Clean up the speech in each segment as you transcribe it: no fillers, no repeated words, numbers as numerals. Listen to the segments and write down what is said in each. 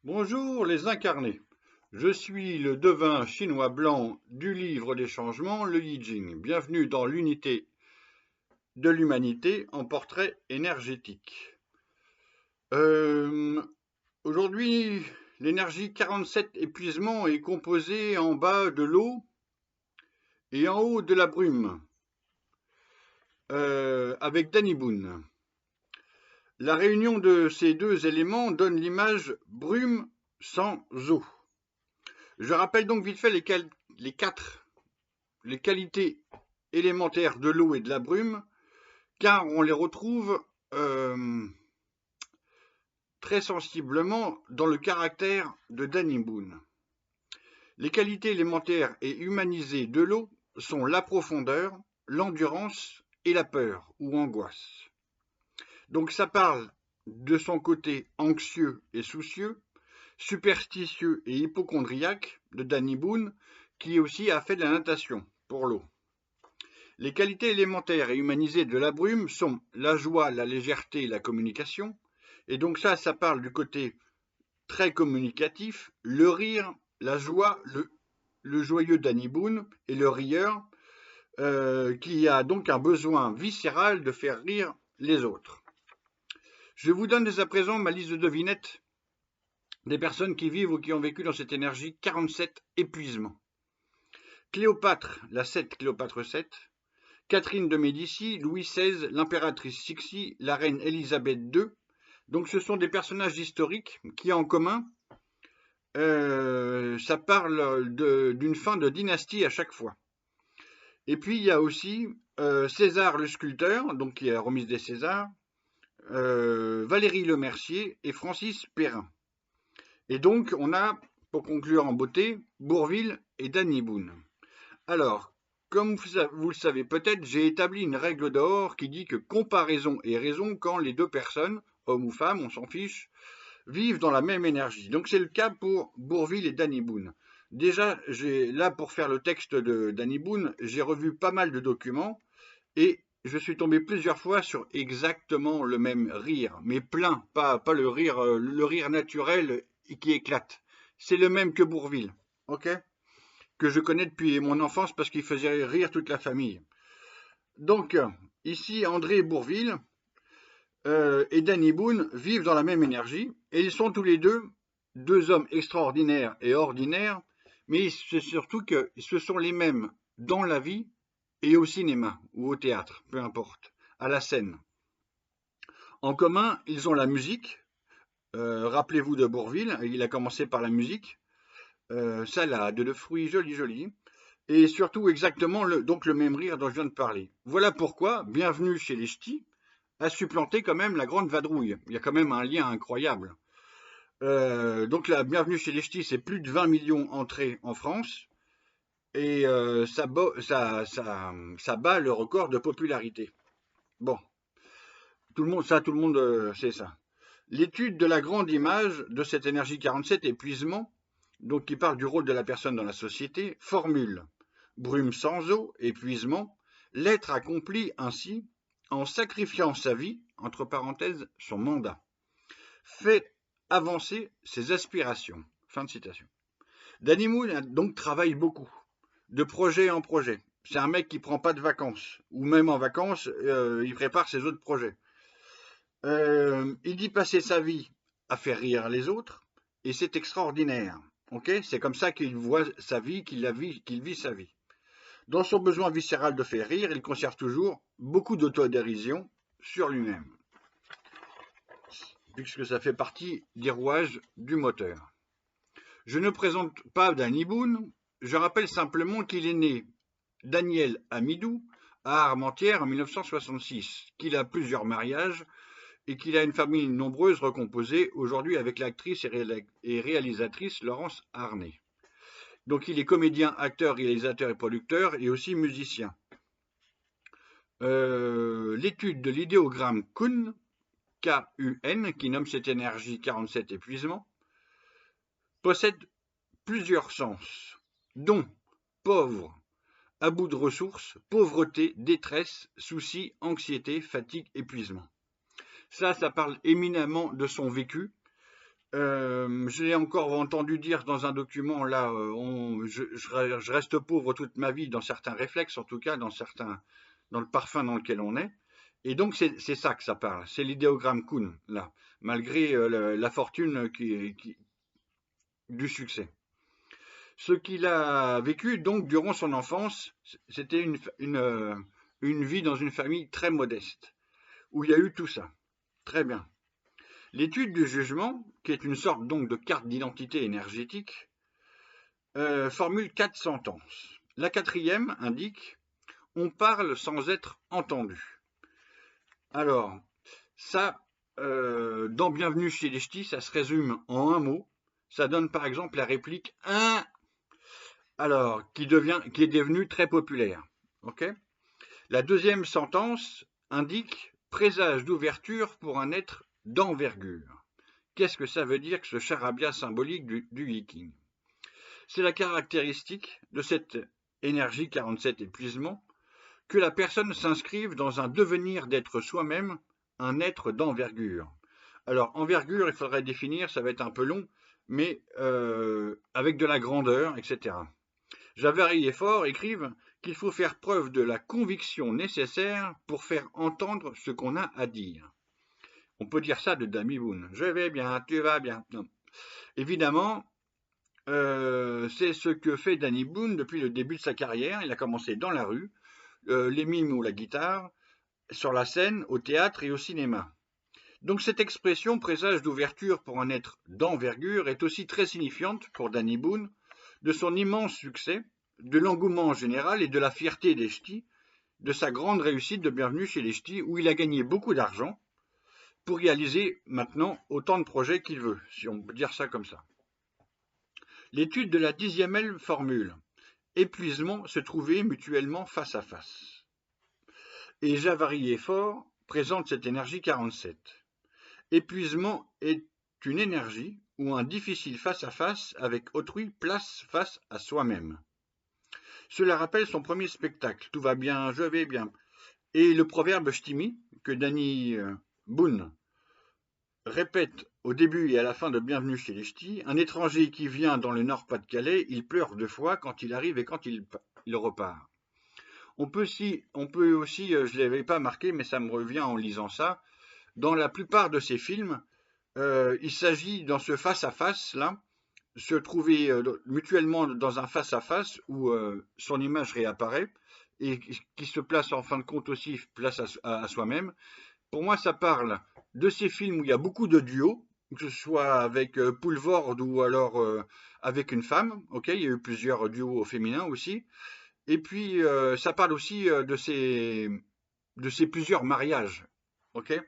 Bonjour les incarnés. Je suis le devin chinois blanc du livre des changements, le Yi Jing. Bienvenue dans l'unité de l'humanité en portrait énergétique. Euh, Aujourd'hui, l'énergie 47 épuisement est composée en bas de l'eau et en haut de la brume, avec Danny Boone. La réunion de ces deux éléments donne l'image brume sans eau. Je rappelle donc vite fait les qualités élémentaires de l'eau et de la brume, car on les retrouve euh, très sensiblement dans le caractère de Danny Boone. Les qualités élémentaires et humanisées de l'eau sont la profondeur, l'endurance et la peur ou angoisse. Donc ça parle de son côté anxieux et soucieux, superstitieux et hypochondriaque de Danny Boone, qui aussi a fait de la natation pour l'eau. Les qualités élémentaires et humanisées de la brume sont la joie, la légèreté et la communication. Et donc ça parle du côté très communicatif, le rire, la joie, le joyeux Danny Boone et le rieur, qui a donc un besoin viscéral de faire rire les autres. Je vous donne dès à présent ma liste de devinettes des personnes qui vivent ou qui ont vécu dans cette énergie 47 épuisement. Cléopâtre, la 7, Cléopâtre 7. Catherine de Médicis, Louis XVI, l'impératrice Sixi, la reine Elisabeth II. Donc ce sont des personnages historiques qui ont en commun, ça parle d'une fin de dynastie à chaque fois. Et puis il y a aussi César le sculpteur, donc qui est la remise des Césars, Valérie Lemercier et Francis Perrin. Et donc on a, pour conclure en beauté, Bourvil et Danny Boone. Alors, comme vous le savez peut-être, j'ai établi une règle d'or qui dit que comparaison est raison quand les deux personnes, homme ou femme, on s'en fiche, vivent dans la même énergie. Donc c'est le cas pour Bourvil et Danny Boone. Déjà, là pour faire le texte de Danny Boone, j'ai revu pas mal de documents et je suis tombé plusieurs fois sur exactement le même rire, mais plein, pas le rire naturel qui éclate. C'est le même que Bourvil, ok? Que je connais depuis mon enfance parce qu'il faisait rire toute la famille. Donc, ici, André Bourvil et Danny Boone vivent dans la même énergie et ils sont tous les deux hommes extraordinaires et ordinaires, mais c'est surtout que ce sont les mêmes dans la vie et au cinéma ou au théâtre, peu importe, à la scène. En commun, ils ont la musique. Rappelez-vous de Bourvil, il a commencé par la musique. Salade de fruits joli joli. Et surtout exactement donc le même rire dont je viens de parler. Voilà pourquoi Bienvenue chez les Ch'tis a supplanté quand même la Grande Vadrouille. Il y a quand même un lien incroyable. Donc la Bienvenue chez les Ch'tis, c'est plus de 20 millions entrées en France et ça bat le record de popularité. Bon, tout le monde sait ça. L'étude de la grande image de cette énergie 47 épuisement, donc qui parle du rôle de la personne dans la société, formule brume sans eau, épuisement, l'être accomplit ainsi en sacrifiant sa vie, entre parenthèses, son mandat, fait avancer ses aspirations. Fin de citation. Danny Boone donc travaille beaucoup, de projet en projet. C'est un mec qui prend pas de vacances, ou même en vacances, il prépare ses autres projets. Il dit passer sa vie à faire rire les autres, et c'est extraordinaire. Okay, c'est comme ça qu'il voit sa vie, qu'il vit sa vie. Dans son besoin viscéral de faire rire, il conserve toujours beaucoup d'autodérision sur lui-même, puisque ça fait partie des rouages du moteur. Je ne présente pas Danny Boone, je rappelle simplement qu'il est né Daniel Amidou à Armentières en 1966, qu'il a plusieurs mariages et qu'il a une famille nombreuse recomposée aujourd'hui avec l'actrice et réalisatrice Laurence Arnay. Donc il est comédien, acteur, réalisateur et producteur et aussi musicien. L'étude de l'idéogramme Kun, K-U-N, qui nomme cette énergie 47 épuisement, possède plusieurs sens, dont pauvre, à bout de ressources, pauvreté, détresse, soucis, anxiété, fatigue, épuisement. Ça parle éminemment de son vécu, Je l'ai encore entendu dire dans un document, là, je reste pauvre toute ma vie dans certains réflexes, en tout cas dans le parfum dans lequel on est. Et donc c'est ça que ça parle, c'est l'idéogramme Kuhn, là, malgré la fortune du succès. Ce qu'il a vécu donc durant son enfance, c'était une vie dans une famille très modeste, où il y a eu tout ça. Très bien. L'étude du jugement, qui est une sorte donc de carte d'identité énergétique, formule 4 sentences. La quatrième indique « On parle sans être entendu ». Alors, ça, dans Bienvenue chez les Ch'tis, ça se résume en un mot. Ça donne par exemple la réplique « un », alors, qui est devenue très populaire. Okay, la deuxième sentence indique « Présage d'ouverture pour un être d'envergure ». Qu'est-ce que ça veut dire que ce charabia symbolique du viking? C'est la caractéristique de cette énergie 47 épuisement, que la personne s'inscrive dans un devenir d'être soi-même, un être d'envergure. Alors, envergure, il faudrait définir, ça va être un peu long, mais avec de la grandeur, etc. Javary et Faure écrivent qu'il faut faire preuve de la conviction nécessaire pour faire entendre ce qu'on a à dire. On peut dire ça de Danny Boone. Je vais bien, tu vas bien. Non. Évidemment, c'est ce que fait Danny Boone depuis le début de sa carrière. Il a commencé dans la rue, les mimes ou la guitare, sur la scène, au théâtre et au cinéma. Donc cette expression présage d'ouverture pour un être d'envergure est aussi très signifiante pour Danny Boone de son immense succès, de l'engouement général et de la fierté des Ch'tis, de sa grande réussite de Bienvenue chez les Ch'tis, où il a gagné beaucoup d'argent pour réaliser maintenant autant de projets qu'il veut, si on peut dire ça comme ça. L'étude de la 10e formule, épuisement se trouver mutuellement face à face. Et Javary et Faure présentent cette énergie 47. Épuisement est une énergie ou un difficile face-à-face avec autrui place face à soi-même. Cela rappelle son premier spectacle, tout va bien, je vais bien, et le proverbe ch'timi que Danny Boone répète au début et à la fin de Bienvenue chez les Ch'tis, un étranger qui vient dans le Nord-Pas-de-Calais, il pleure 2 fois quand il arrive et quand il repart. On peut aussi, je ne l'avais pas marqué, mais ça me revient en lisant ça, dans la plupart de ces films, il s'agit dans ce face-à-face là, se trouver mutuellement dans un face-à-face où son image réapparaît et qui se place en fin de compte aussi place à soi-même. Pour moi, ça parle de ces films où il y a beaucoup de duos, que ce soit avec Poulvord ou alors avec une femme. Ok, il y a eu plusieurs duos féminins aussi. Et puis, ça parle aussi de ces plusieurs mariages. Ok,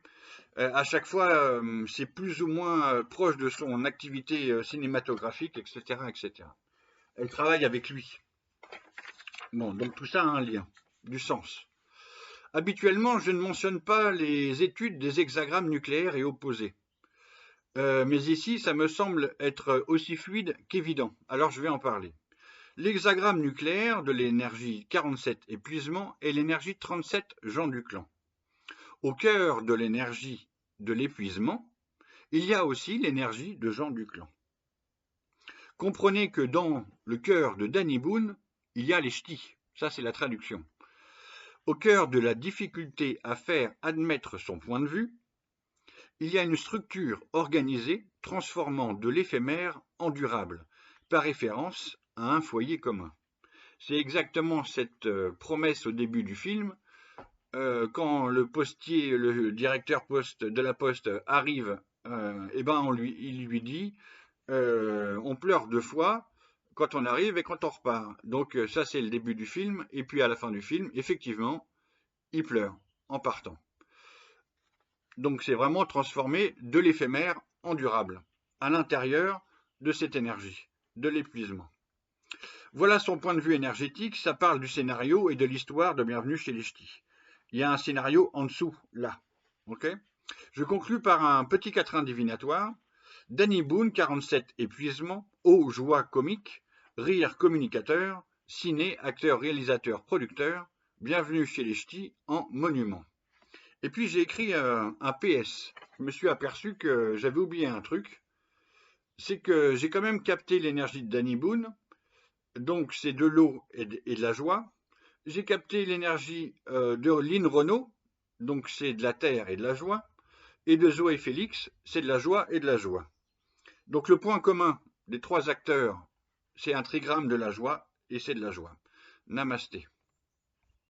à chaque fois, c'est plus ou moins proche de son activité cinématographique, etc., etc. Elle travaille avec lui. Bon, donc tout ça a un lien, du sens. Habituellement, je ne mentionne pas les études des hexagrammes nucléaires et opposés. Mais ici, ça me semble être aussi fluide qu'évident. Alors je vais en parler. L'hexagramme nucléaire de l'énergie 47 épuisement est l'énergie 37 Jean Duclan. Au cœur de l'énergie de l'épuisement, il y a aussi l'énergie de Jean Duclan. Comprenez que dans le cœur de Danny Boone, il y a les ch'tis. Ça, c'est la traduction. Au cœur de la difficulté à faire admettre son point de vue, il y a une structure organisée transformant de l'éphémère en durable, par référence à un foyer commun. C'est exactement cette promesse au début du film, quand le postier, le directeur de la poste arrive, il lui dit on pleure 2 fois quand on arrive et quand on repart. Donc ça c'est le début du film, et puis à la fin du film, effectivement, il pleure en partant. Donc c'est vraiment transformer de l'éphémère en durable, à l'intérieur de cette énergie, de l'épuisement. Voilà son point de vue énergétique, ça parle du scénario et de l'histoire de Bienvenue chez les Ch'tis. Il y a un scénario en dessous, là. Okay, je conclus par un petit quatrain divinatoire. Danny Boone, 47 épuisement, eau, joie comique, rire communicateur, ciné, acteur, réalisateur, producteur, Bienvenue chez les Ch'tis en monument. Et puis j'ai écrit un PS. Je me suis aperçu que j'avais oublié un truc. c'est que j'ai quand même capté l'énergie de Danny Boone, donc c'est de l'eau et de la joie. J'ai capté l'énergie de Lynn Renault, donc c'est de la terre et de la joie. Et de Zoé Félix, c'est de la joie et de la joie. Donc le point commun des trois acteurs, c'est un trigramme de la joie et c'est de la joie. Namasté.